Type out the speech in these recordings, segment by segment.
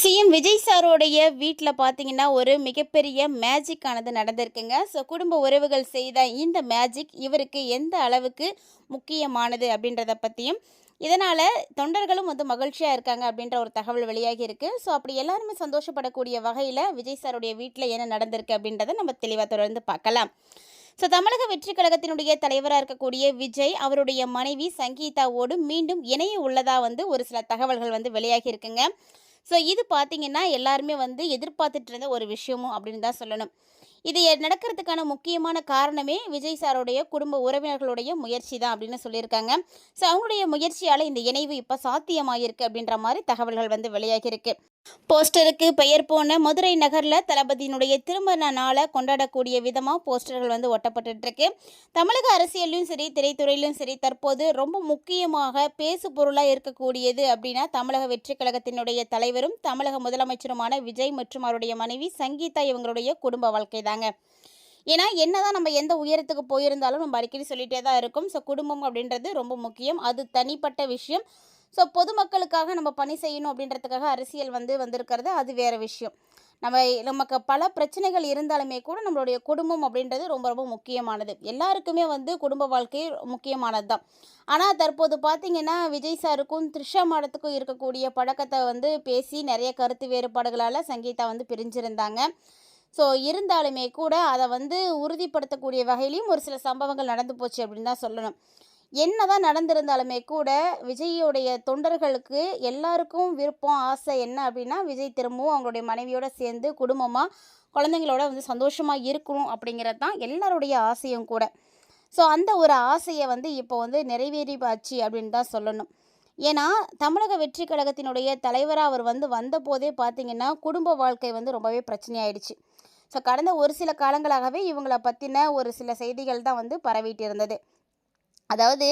CM Vijay சாரோடைய வீட்டில் பார்த்தீங்கன்னா ஒரு மிகப்பெரிய மேஜிக் ஆனது நடந்திருக்குங்க. ஸோ குடும்ப உறவுகள் செய்த இந்த மேஜிக் இவருக்கு எந்த அளவுக்கு முக்கியமானது அப்படின்றத பற்றியும், இதனால் தொண்டர்களும் வந்து மகிழ்ச்சியாக இருக்காங்க அப்படின்ற ஒரு தகவல் வெளியாகி இருக்கு. ஸோ அப்படி எல்லாருமே சந்தோஷப்படக்கூடிய வகையில் விஜய் சாருடைய வீட்டில் என்ன நடந்திருக்கு அப்படின்றத நம்ம தெளிவாக தொடர்ந்து பார்க்கலாம். ஸோ தமிழக வெற்றி கழகத்தினுடைய தலைவராக இருக்கக்கூடிய விஜய் அவருடைய மனைவி சங்கீதாவோடு மீண்டும் இணைய உள்ளதாக வந்து ஒரு சில தகவல்கள் வந்து வெளியாகி இருக்குங்க. ஸோ இது பார்த்தீங்கன்னா எல்லாருமே வந்து எதிர்பார்த்துட்டு இருந்த ஒரு விஷயமும் அப்படின்னு தான் சொல்லணும். இது நடக்கிறதுக்கான முக்கியமான காரணமே விஜய் சாருடைய குடும்ப உறவினர்களுடைய முயற்சி தான் அப்படின்னு சொல்லியிருக்காங்க. ஸோ அவங்களுடைய முயற்சியால் இந்த இணைவு இப்போ சாத்தியமாகிருக்கு அப்படின்ற மாதிரி தகவல்கள் வந்து வெளியாகியிருக்கு. போஸ்டருக்கு பெயர் போன மதுரை நகரில் தளபதியினுடைய திருமண நாளை கொண்டாடக்கூடிய விதமாக போஸ்டர்கள் வந்து ஒட்டப்பட்டுருக்கு. தமிழக அரசியலையும் சரி திரைத்துறையிலும் சரி தற்போது ரொம்ப முக்கியமாக பேசு பொருளாக இருக்கக்கூடியது அப்படின்னா தமிழக வெற்றி கழகத்தினுடைய தலைவரும் தமிழக முதலமைச்சருமான விஜய் மற்றும் அவருடைய மனைவி சங்கீதா இவங்களுடைய குடும்ப வாழ்க்கை தாங்க. ஏன்னா என்னதான் நம்ம எந்த உயரத்துக்கு போயிருந்தாலும் நம்ம அடிக்கடி சொல்லிகிட்டே தான் இருக்கும். ஸோ குடும்பம் அப்படின்றது ரொம்ப முக்கியம். அது தனிப்பட்ட விஷயம். ஸோ பொதுமக்களுக்காக நம்ம பணி செய்யணும் அப்படின்றதுக்காக அரசியல் வந்திருக்கிறது அது வேறு விஷயம். நமக்கு பல பிரச்சனைகள் இருந்தாலுமே கூட நம்மளுடைய குடும்பம் அப்படின்றது ரொம்ப ரொம்ப முக்கியமானது. எல்லாருக்குமே குடும்ப வாழ்க்கை முக்கியமானது தான். ஆனால் தற்போது பார்த்திங்கன்னா விஜய் சாருக்கும் த்ரிஷா மாடத்துக்கும் இருக்கக்கூடிய பழக்கத்தை பேசி நிறைய கருத்து வேறுபாடுகளால் சங்கீதா பிரிஞ்சிருந்தாங்க. ஸோ இருந்தாலுமே கூட அதை உறுதிப்படுத்தக்கூடிய வகையிலையும் ஒரு சில சம்பவங்கள் நடந்து போச்சு அப்படின்னு தான் சொல்லணும். என்னதான் நடந்திருந்தாலுமே கூட விஜய்யோடைய தொண்டர்களுக்கு எல்லாருக்கும் விருப்பம் ஆசை என்ன அப்படின்னா விஜய் திரும்பவும் அவங்களுடைய மனைவியோடு சேர்ந்து குடும்பமாக குழந்தைங்களோட சந்தோஷமாக இருக்கணும் அப்படிங்கிறது தான் எல்லாருடைய ஆசையும் கூட. ஸோ அந்த ஒரு ஆசையை இப்போ நிறைவேறி பாச்சு அப்படின்னு தான் சொல்லணும். ஏன்னா தமிழக வெற்றி கழகத்தினுடைய தலைவராக அவர் வந்த போதே பார்த்திங்கன்னா குடும்ப வாழ்க்கை ரொம்பவே பிரச்சனையாயிடுச்சு. ஸோ கடந்த ஒரு சில காலங்களாகவே இவங்களை பற்றின ஒரு சில செய்திகள் தான் பரவிட்டு இருந்தது. அதாவது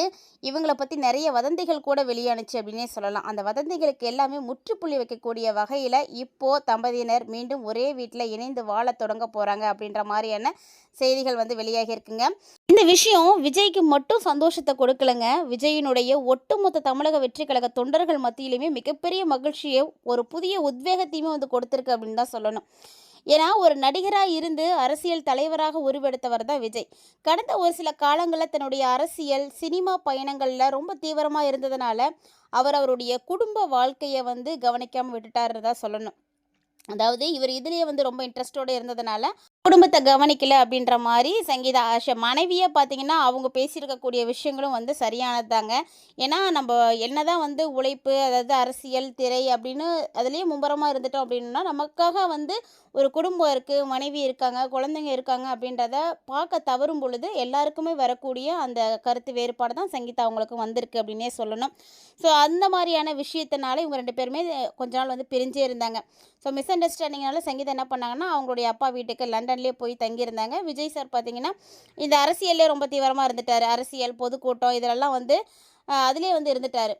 இவங்கள பற்றி நிறைய வதந்திகள் கூட வெளியானுச்சு அப்படின்னே சொல்லலாம். அந்த வதந்திகளுக்கு எல்லாமே முற்றுப்புள்ளி வைக்கக்கூடிய வகையில் இப்போது தம்பதியினர் மீண்டும் ஒரே வீட்டில் இணைந்து வாழ தொடங்க போகிறாங்க அப்படின்ற மாதிரியான செய்திகள் வெளியாகி இருக்குங்க. இந்த விஷயம் விஜய்க்கு மட்டும் சந்தோஷத்தை கொடுக்கலங்க. விஜயினுடைய ஒட்டுமொத்த தமிழக வெற்றி கழக தொண்டர்கள் மத்தியிலுமே மிகப்பெரிய மகிழ்ச்சியை ஒரு புதிய உத்வேகத்தையுமே கொடுத்துருக்கு அப்படின்னு தான் சொல்லணும். ஏன்னா ஒரு நடிகராக இருந்து அரசியல் தலைவராக உருவெடுத்தவர் தான் விஜய். கடந்த ஒரு சில காலங்களில் தன்னுடைய அரசியல் சினிமா பயணங்களில் ரொம்ப தீவிரமாக இருந்ததுனால அவருடைய குடும்ப வாழ்க்கையை கவனிக்காமல் விட்டுட்டாருன்னு தான் சொல்லணும். அதாவது இவர் இதுலேயே ரொம்ப இன்ட்ரெஸ்டோடு இருந்ததுனால குடும்பத்தை கவனிக்கல அப்படின்ற மாதிரி சங்கீதா மனைவியை பார்த்தீங்கன்னா அவங்க பேசியிருக்கக்கூடிய விஷயங்களும் சரியானது தாங்க. ஏன்னா நம்ம என்னதான் உழைப்பு அதாவது அரசியல் திரை அப்படின்னு அதுலேயே மும்பரமாக இருந்துட்டோம் அப்படின்னா நமக்காக ஒரு குடும்பம் இருக்குது, மனைவி இருக்காங்க, குழந்தைங்க இருக்காங்க அப்படின்றத பார்க்க தவறும் பொழுது எல்லாருக்குமே வரக்கூடிய அந்த கருத்து வேறுபாடு தான் சங்கீதா அவங்களுக்கு வந்திருக்கு அப்படின்னே சொல்லணும். ஸோ அந்த மாதிரியான விஷயத்தினால இவங்க ரெண்டு பேருமே கொஞ்ச நாள் பிரிஞ்சே இருந்தாங்க. ஸோ மிஸ் அண்டர்ஸ்டாண்டிங்னால சங்கீதா என்ன பண்ணாங்கன்னா அவங்களுடைய அப்பா வீட்டுக்கு லண்டன்லேயே போய் தங்கியிருந்தாங்க. விஜய் சார் பார்த்திங்கன்னா இந்த அரசியல்லே ரொம்ப தீவிரமாக இருந்துட்டார். அரசியல் பொதுக்கூட்டம் இதிலெல்லாம் அதிலே இருந்துட்டார்.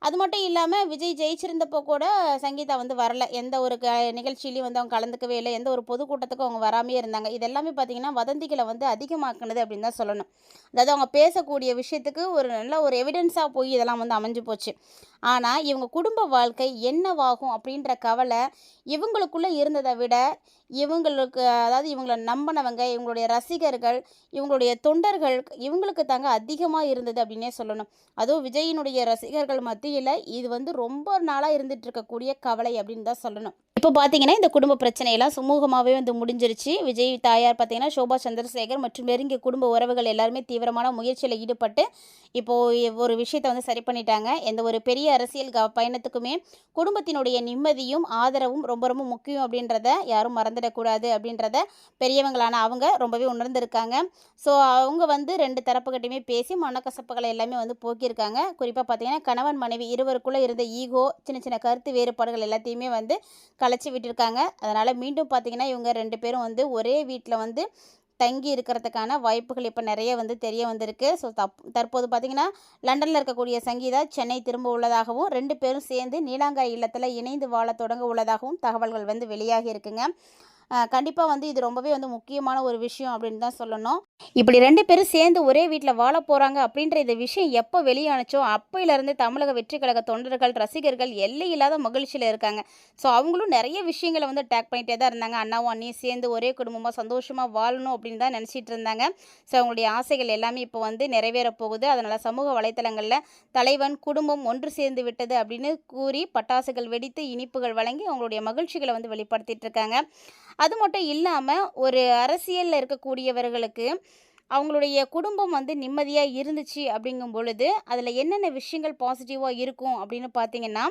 அது மட்டும் இல்லாமல் விஜய் ஜெயிச்சிருந்தப்போ கூட சங்கீதா வரல. எந்த ஒரு நிகழ்ச்சியிலையும் அவங்க கலந்துக்கவே இல்லை. எந்த ஒரு பொதுக்கூட்டத்துக்கும் அவங்க வராமே இருந்தாங்க. இது எல்லாமே பார்த்திங்கன்னா வதந்திகளை அதிகமாக்குனது அப்படின்னு தான் சொல்லணும். அதாவது அவங்க பேசக்கூடிய விஷயத்துக்கு ஒரு நல்ல ஒரு எவிடன்ஸாக போய் இதெல்லாம் அமைஞ்சு போச்சு. ஆனால் இவங்க குடும்ப வாழ்க்கை என்னவாகும் அப்படின்ற கவலை இவங்களுக்குள்ளே இருந்ததை விட இவங்களுக்கு அதாவது இவங்களை நம்பினவங்க இவங்களுடைய ரசிகர்கள் இவங்களுடைய தொண்டர்கள் இவங்களுக்கு தாங்க அதிகமாக இருந்தது அப்படின்னே சொல்லணும். அதுவும் விஜயினுடைய ரசிகர்கள் மத்தியில் இது ரொம்ப நாளாக இருந்துட்டு இருக்கக்கூடிய கவலை அப்படின்னு தான் சொல்லணும். இப்போ பார்த்தீங்கன்னா இந்த குடும்ப பிரச்சனையெல்லாம் சுமூகமாகவே முடிஞ்சிருச்சு. விஜய் தாயார் பார்த்தீங்கன்னா சோபா சந்திரசேகர் மற்றும் நெருங்கிய குடும்ப உறவுகள் எல்லாருமே தீவிரமான முயற்சியில் ஈடுபட்டு இப்போது ஒரு விஷயத்தை சரி பண்ணிட்டாங்க. எந்த ஒரு பெரிய அரசியல் பயணத்துக்குமே குடும்பத்தினுடைய நிம்மதியும் ஆதரவும் ரொம்ப ரொம்ப முக்கியம் அப்படின்றத யாரும் மறந்துடக்கூடாது அப்படின்றத பெரியவங்களான அவங்க ரொம்பவே உணர்ந்திருக்காங்க. ஸோ அவங்க ரெண்டு தரப்புக்கிட்டையுமே பேசி மனக்கசப்புகளை எல்லாமே போக்கியிருக்காங்க. குறிப்பாக பார்த்தீங்கன்னா கணவன் மனைவி இருவருக்குள்ளே இருந்த ஈகோ சின்ன சின்ன கருத்து வேறுபாடுகள் எல்லாத்தையுமே கலைச்சி விட்டுருக்காங்க. அதனால் மீண்டும் பார்த்திங்கன்னா இவங்க ரெண்டு பேரும் ஒரே வீட்டில் தங்கி இருக்கிறதுக்கான வாய்ப்புகள் இப்போ நிறைய தெரிய வந்திருக்கு. ஸோ தற்போது பார்த்திங்கன்னா லண்டனில் இருக்கக்கூடிய சங்கீதா சென்னை திரும்ப உள்ளதாகவும் ரெண்டு பேரும் சேர்ந்து நீலாங்காய் இல்லத்தில் இணைந்து வாழ தொடங்க உள்ளதாகவும் தகவல்கள் வெளியாகி இருக்குங்க. கண்டிப்பாக இது ரொம்பவே முக்கியமான ஒரு விஷயம் அப்படின்னு தான் சொல்லணும். இப்படி 2 பேரும் சேர்ந்து ஒரே வீட்ல வாழப் போறாங்க அப்படின்ற இந்த விஷயம் எப்போ வெளியானுச்சோ, அப்பயிலருந்தே தமிழக வெற்றிக் கழக தொண்டர்கள், ரசிகர்கள் எல்லையில்லாத மகிழ்ச்சியில இருக்காங்க. ஸோ அவங்களும் நெறைய விஷயங்கள வந்து டேக் பண்ணிட்டே தான் இருந்தாங்க. அண்ணாவும் அண்ணியும் சேர்ந்து ஒரே குடும்பமா சந்தோஷமா வாழணும் அப்படின்னு தான் நெனச்சிட்டு இருந்தாங்க. ஸோ அவங்களுடைய ஆசைகள் எல்லாமே இப்போ வந்து நிறைவேறப் போகுது. அதனால சமூக வலைத்தளங்கள்ல தலைவன், குடும்பம் ஒன்று சேர்ந்து விட்டது அப்படின்னு கூறி பட்டாசுகள் வெடித்து, இனிப்புகள் வழங்கி அவங்களுடைய மகிழ்ச்சிகள வந்து வெளிப்படுத்திட்டு இருக்காங்க. அது மட்டும் இல்லாம ஒரு அரசியல்ல இருக்கக்கூடியவர்களுக்கு அவங்களுடைய குடும்பம் வந்து நிம்மதியா இருந்துச்சு அப்படிங்கும் பொழுது, அதில என்னென்ன விஷயங்கள் பாசிட்டிவா இருக்கும் அப்படின்னு பார்த்தீங்கன்னா,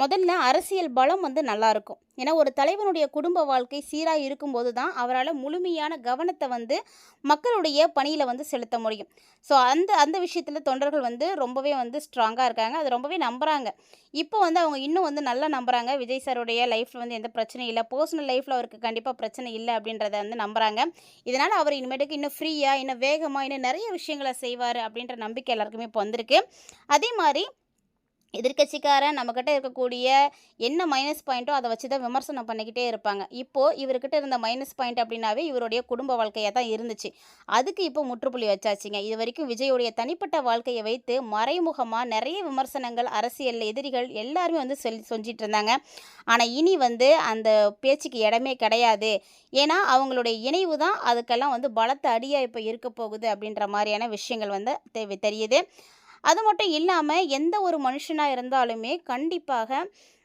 முதல்ல அரசியல் பலம் வந்து நல்லாயிருக்கும். ஏன்னா, ஒரு தலைவனுடைய குடும்ப வாழ்க்கை சீரா இருக்கும்போது தான், அவரால முழுமையான கவனத்த வந்து மக்களுடைய பணியில வந்து செலுத்த முடியும். ஸோ, அந்த அந்த விஷயத்தில தொண்டர்கள் வந்து ரொம்பவே வந்து ஸ்ட்ராங்கா இருக்காங்க. அத ரொம்பவே நம்புறாங்க. இப்போ வந்து அவங்க இன்னும் வந்து நல்லா நம்புறாங்க. விஜய் சாருடைய லைஃப்ல வந்து எந்த பிரச்சனையும் இல்ல. பர்சனல் லைஃப்ல அவருக்கு கண்டிப்பா பிரச்சனை இல்ல அப்படின்றத வந்து நம்புறாங்க. இதனால அவர் இனிமேட்டுக்கு இன்னும் ஃப்ரீயா, இன்னும் வேகமா, இன்னும் நெறைய விஷயங்கள செய்வாரு அப்படின்ற நம்பிக்கை எல்லாருக்குமே இப்போ வந்திருக்கு. அதே மாரி எதிர்க்கட்சிக்காரன் நம்மகிட்ட இருக்கக்கூடிய என்ன மைனஸ் பாயிண்ட்டோ அத வச்சு தான் விமர்சனம் பண்ணிக்கிட்டே இருப்பாங்க. இப்போ இவர்கிட்ட இருந்த மைனஸ் பாயிண்ட் அப்படின்னாவே இவருடைய குடும்ப வாழ்க்கையா தான் இருந்துச்சு. அதுக்கு இப்போ முற்றுப்புள்ளி வச்சாச்சுங்க. இதுவரைக்கும் விஜயுடைய தனிப்பட்ட வாழ்க்கைய வைத்து மறைமுகமா நெறைய விமர்சனங்கள், அரசியல் எதிரிகள் எல்லாருமே வந்து சொஞ்சிட்டு இருந்தாங்க. ஆனா இனி வந்து அந்த பேச்சுக்கு இடமே கிடையாது. ஏன்னா அவங்களுடைய இணைவு தான் அதுக்கெல்லாம் வந்து பலத்த அடியா இப்ப இருக்க போகுது அப்படின்ற மாரியான விஷயங்கள் வந்து தெரியுது. அது மட்டும் இல்லாம, எந்த ஒரு மனுஷனா இருந்தாலுமே கண்டிப்பாக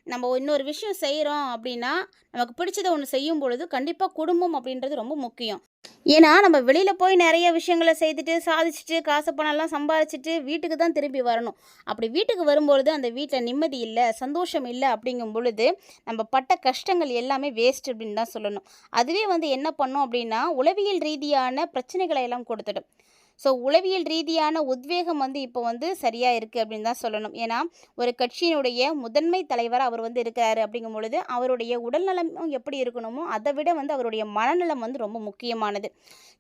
நம்ம இன்னொரு விஷயம் செய்றோம் அப்படின்னா, நமக்கு பிடிச்சத ஒண்ணு செய்யும் பொழுது, கண்டிப்பா குடும்பம் அப்படின்றது ரொம்ப முக்கியம். ஏன்னா, நம்ம வெளியில போய் நெறைய விஷயங்கள செய்துட்டு, சாதிச்சுட்டு, காசு பணம்லாம் சம்பாரிச்சுட்டு வீட்டுக்கு தான் திரும்பி வரணும். அப்படி வீட்டுக்கு வரும்பொழுது, அந்த வீட்ல நிம்மதி இல்ல, சந்தோஷம் இல்ல அப்படிங்கும் பொழுது, நம்ம பட்ட கஷ்டங்கள் எல்லாமே வேஸ்ட் அப்படின்னு தான் சொல்லணும். அதுவே வந்து என்ன பண்ணும் அப்படின்னா, உளவியல் ரீதியான பிரச்சனைகள எல்லாம் கொடுத்துடும். ஸோ, உளவியல் ரீதியான உத்வேகம் வந்து இப்போ வந்து சரியா இருக்கு அப்படின்னு தான் சொல்லணும். ஏன்னா, ஒரு கட்சியினுடைய முதன்மை தலைவரா அவர் வந்து இருக்கிறாரு அப்படிங்கும் பொழுது, அவருடைய உடல்நலமும் எப்படி இருக்கணுமோ, அத விட வந்து அவருடைய மனநலம் வந்து ரொம்ப முக்கியமானது.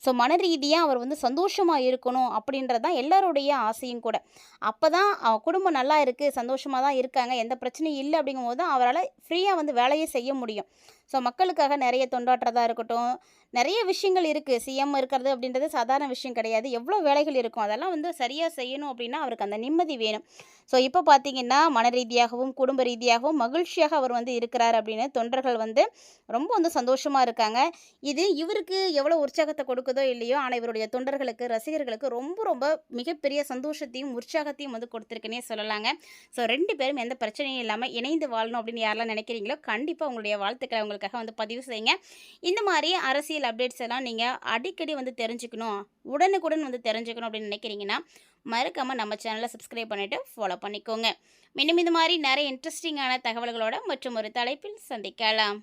ஸோ, மன ரீதியா அவர் வந்து சந்தோஷமா இருக்கணும் அப்படின்றது தான் எல்லாருடைய ஆசையும் கூட. அப்பதான் குடும்பம் நல்லா இருக்கு, சந்தோஷமா தான் இருக்காங்க, எந்த பிரச்சனையும் இல்ல அப்படிங்கும்போது தான் அவரால ஃப்ரீயா வந்து வேலையே செய்ய முடியும். ஸோ, மக்களுக்காக நெறைய தொண்டாற்றுறதா இருக்கட்டும், நெறைய விஷயங்கள் இருக்கு. சிஎம் இருக்கிறது அப்படின்றது சாதாரண விஷயம் கிடையாது. எவ்வளோ வேலைகள் இருக்கும். அதெல்லாம் வந்து சரியா செய்யணும் அப்படின்னா, அவருக்கு அந்த நிம்மதி வேணும். ஸோ, இப்போ பார்த்தீங்கன்னா, மன ரீதியாகவும், குடும்ப ரீதியாகவும் மகிழ்ச்சியாக அவர் வந்து இருக்கிறார் அப்படின்னு தொண்டர்கள் வந்து ரொம்ப வந்து சந்தோஷமா இருக்காங்க. இது இவருக்கு எவ்வளோ உற்சாகத்த கொடுக்குதோ இல்லையோ, ஆனா இவருடைய தொண்டர்களுக்கு, ரசிகர்களுக்கு ரொம்ப ரொம்ப மிகப்பெரிய சந்தோஷத்தையும், உற்சாகத்தையும் வந்து கொடுத்துருக்குன்னே சொல்லலாங்க. ஸோ, 2 பேரும் எந்த பிரச்சனையும் இல்லாம இணைந்து வாழணும் அப்படின்னு யாரெல்லாம் நினைக்கிறீங்களோ, கண்டிப்பா உங்களுடைய வாழ்த்துக்கள அவங்களுக்காக வந்து பதிவு செய்யுங்க. இந்த மாரி அரசியல் அப்டேட்ஸ் எல்லாம் நீங்க அடிக்கடி வந்து தெரிஞ்சுக்கணும், உடனுக்குடன் வந்து தெரிஞ்சுக்கணும் அப்படின்னு நினைக்கிறீங்கன்னா, மறக்காம நம்ம சேனலை சப்ஸ்கிரைப் பண்ணிட்டு ஃபாலோ பண்ணிக்கோங்க. மீண்டும் இந்த மாரி நெறைய இன்ட்ரெஸ்டிங்கான தகவல்களோட மற்றும் ஒரு தலைப்பில் சந்திக்கலாம்.